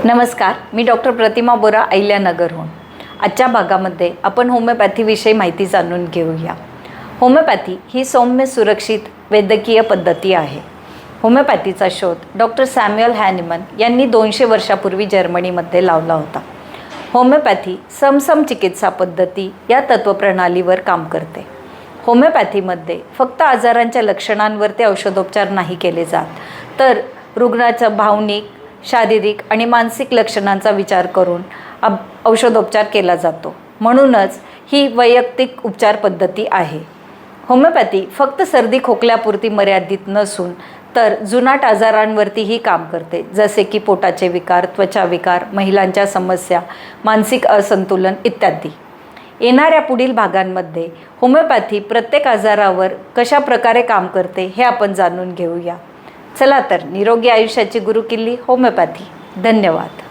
नमस्कार, मी डॉक्टर प्रतिमा बोरा अहिल्यानगरहून। आजच्या भागामध्ये आपण होमिओपॅथीविषयी माहिती जाणून घेऊया। होमिओपॅथी ही सौम्य सुरक्षित वैद्यकीय पद्धती आहे। होमिओपॅथीचा शोध डॉक्टर सॅम्युअल हॅनिमन यांनी 200 वर्षापूर्वी जर्मनीमध्ये लावला होता। होमिओपॅथी समसम चिकित्सा पद्धती या तत्त्वप्रणालीवर काम करते। होमिओपॅथीमध्ये फक्त आजारांच्या लक्षणांवरती औषधोपचार नाही केले जात, तर रुग्णाचं भावनिक, शारीरिक आणि मानसिक लक्षणांचा विचार करून औषधोपचार केला जातो। म्हणूनच ही वैयक्तिक उपचार पद्धती आहे। होमिओपॅथी फक्त सर्दी खोकल्यापुरती मर्यादित नसून तर जुनाट आजारांवरतीही काम करते, जसे की पोटाचे विकार, त्वचा विकार, महिलांच्या समस्या, मानसिक असंतुलन इत्यादी। येणाऱ्या पुढील भागांमध्ये होमिओपॅथी प्रत्येक आजारावर कशा प्रकारे काम करते हे आपण जाणून घेऊया। चला तर, निरोगी आयुष्याची गुरुकिल्ली होमिओपॅथी। धन्यवाद।